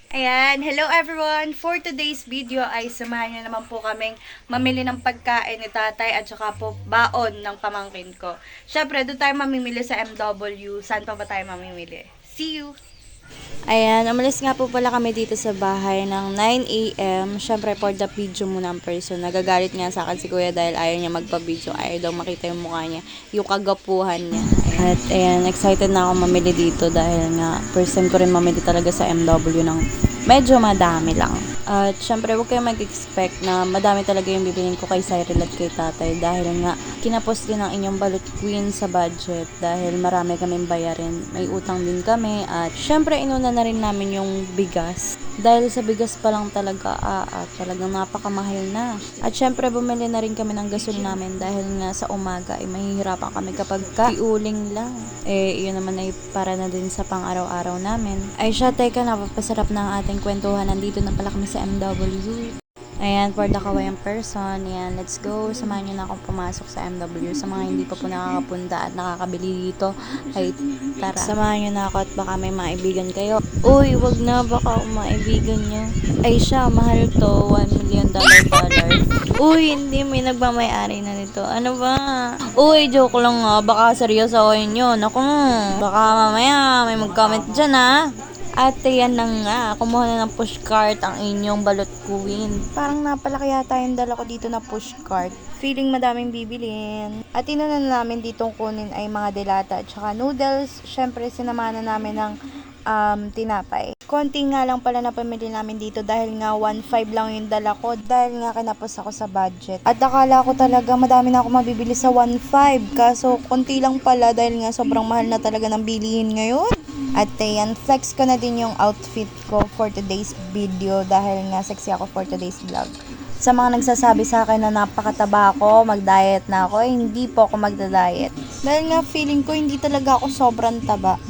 Ayan, hello everyone! For today's video ay samahan niyo naman po kaming mamili ng pagkain ni tatay at saka po baon ng pamangkin ko. Syempre, doon tayo mamimili sa MW. Saan pa ba tayo mamimili? See you! Ayan, umalis nga po pala kami dito sa bahay ng 9 a.m. Syempre, for the video muna ang person. Nagagalit nga sa akin si kuya dahil ayaw niya magpa-video. Ayaw daw makita yung mukha niya, yung kagapuhan niya. At ayan, excited na ako mamili dito dahil nga first time ko rin mamili talaga sa MW ng medyo madami lang. At syempre, huwag kayong mag-expect na madami talaga yung bibilin ko kay Cyril at kay tatay dahil nga kinapos din ang inyong balot queen sa budget dahil marami kaming bayarin. May utang din kami at syempre inuna na rin namin yung bigas dahil sa bigas pa lang talaga talagang napakamahal na. At syempre bumili na rin kami ng gasol namin dahil nga sa umaga ay mahihirapan kami kapag iuling lang. Yun naman ay para na din sa pang-araw-araw namin. Ay siya, teka, napapasarap na ang ating kwentuhan. Nandito na pala kami sa MW. Ayan, for the kawayang person. Ayan, let's go. Samahan nyo na akong pumasok sa MW. Sa mga hindi pa po nakakapunta at nakakabili dito, ay tara. Samahan nyo na ako at baka may maibigan kayo. Uy, wag na. Baka maibigan nyo. Ay siya, mahal to. $1 million. Uy, hindi. May nagmamayari na nito. Ano ba? Uy, joke lang nga. Baka seryosohin yun. Ako, baka mamaya may mag-comment dyan At yan na nga, kumuha na ng pushcart ang inyong balot queen. Parang napalaki yata yung dala ko dito na pushcart. Feeling madaming bibilin. At inunan namin ditong kunin ay mga delata at saka noodles. Syempre, sinamahan na namin ng tinapay. Konti nga lang pala na pamili namin dito dahil nga 1.5 lang yung dala ko dahil nga kinapos ako sa budget. At akala ko talaga madami na ako mabibili sa 1.5 kaso konti lang pala dahil nga sobrang mahal na talaga ng bilihin ngayon. At ayan, flex ko na din yung outfit ko for today's video dahil nga sexy ako for today's vlog. Sa mga nagsasabi sa akin na napakataba ako, mag-diet na ako, hindi po ako magda-diet. Dahil nga feeling ko hindi talaga ako sobrang taba.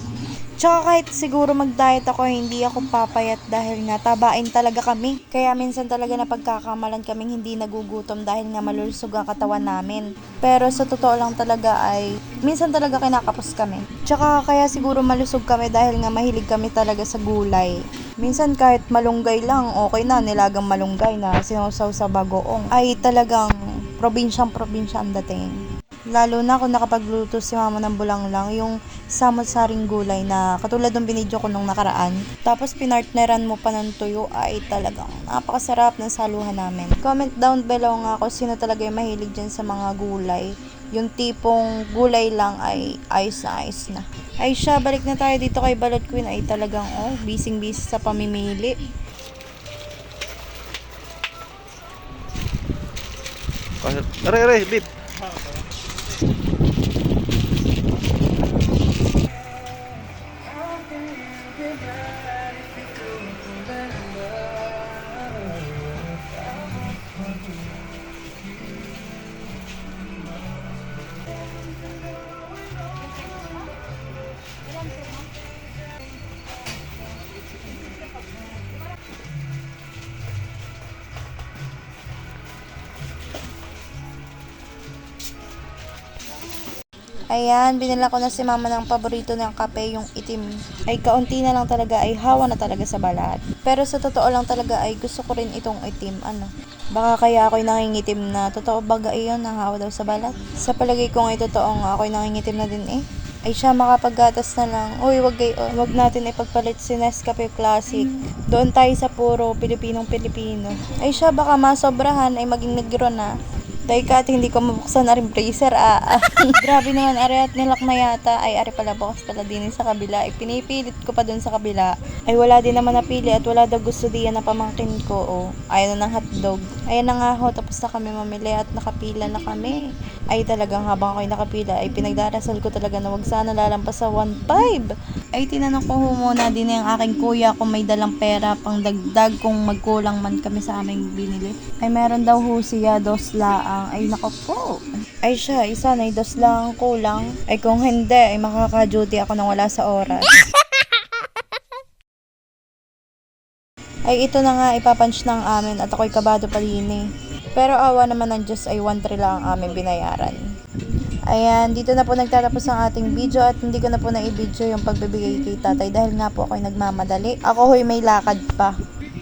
Tsaka kahit siguro mag-diet ako, hindi ako papayat dahil nga tabain talaga kami. Kaya minsan talaga napagkakamalan kaming hindi nagugutom dahil nga malulusog ang katawan namin. Pero sa totoo lang talaga ay minsan talaga kinakapos kami. Tsaka kaya siguro malusog kami dahil nga mahilig kami talaga sa gulay. Minsan kahit malunggay lang, okay na, nilagang malunggay na sinusaw sa bagoong. Ay talagang probinsyang-probinsya ang dating. Lalo na kung nakapagluto si mama ng bulanglang, yung samot-saring gulay na katulad ng binidyo ko nung nakaraan. Tapos pinartneran mo pa ng tuyo ay talagang napakasarap ng saluhan namin. Comment down below nga kung sino talaga yung mahilig dyan sa mga gulay. Yung tipong gulay lang ay ayos na ayos na. Ay siya, balik na tayo dito kay Balot Queen ay talagang busy-busy sa pamimili. Aray, bib. Ayan, binila ko na si mama ng paborito ng kape, yung itim. Ay kaunti na lang talaga, ay hawa na talaga sa balat. Pero sa totoo lang talaga ay gusto ko rin itong itim. Baka kaya ako'y nangingitim na. Totoo baga iyon, nahawa daw sa balat. Sa palagay ko nga totoo nga ako'y nangingitim na din Ay siya, makapaggatas na lang. Uy, wag natin ipagpalit si Nescafe Classic. Doon tayo sa puro Pilipinong-Pilipino. Ay siya, baka masobrahan ay maging negro na. Dahil ka at hindi ko mabuksan na rin bracer Grabe naman, ari at nilak na yata. Ay, ari pala bukas pala din sa kabila. Ay, pinipilit ko pa dun sa kabila. Ay, wala din naman napili at wala daw gusto diyan na pamangkin ko. Ayaw na ng hotdog. Ayan na nga ho, tapos na kami mamili at nakapila na kami. Ay, talagang habang ako'y nakapila, ay pinagdarasal ko talaga na wag sana lalampas sa 1.5. Ay, tinanong ko muna din yung aking kuya kung may dalang pera pang dagdag kung magkulang man kami sa aming binili. Ay, meron daw ho siya, 2 laang. Ay, nako po. Ay siya, isa na 2 lang kulang. Ay kung hindi, ay makaka-duty ako nang wala sa oras. Ay ito na nga, ipapunch ng amin at ako'y kabado pa din Pero awa naman ng Diyos ay 1.3 lang ang aming binayaran. Ayan, dito na po nagtatapos ang ating video at hindi ko na po na-video yung pagbibigay kay tatay dahil nga po ako'y nagmamadali. Ako ho'y may lakad pa.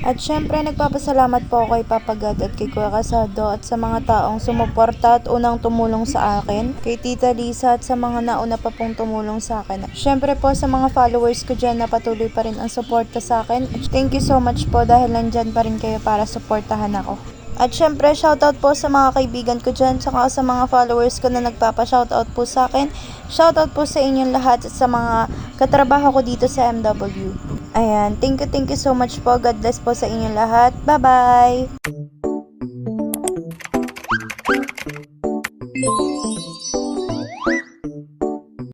At syempre, nagpapasalamat po ako kay Papa God at kay Kuya Casado at sa mga taong sumuporta at unang tumulong sa akin, kay Tita Lisa at sa mga nauna pa pong tumulong sa akin. Syempre po sa mga followers ko dyan na patuloy pa rin ang suporta sa akin. Thank you so much po dahil nandyan pa rin kayo para suportahan ako. At syempre, shoutout po sa mga kaibigan ko dyan, tsaka sa mga followers ko na nagpapa-shoutout po sa akin. Shoutout po sa inyong lahat at sa mga katrabaho ko dito sa MW. Ayan, thank you so much po. God bless po sa inyong lahat. Bye-bye!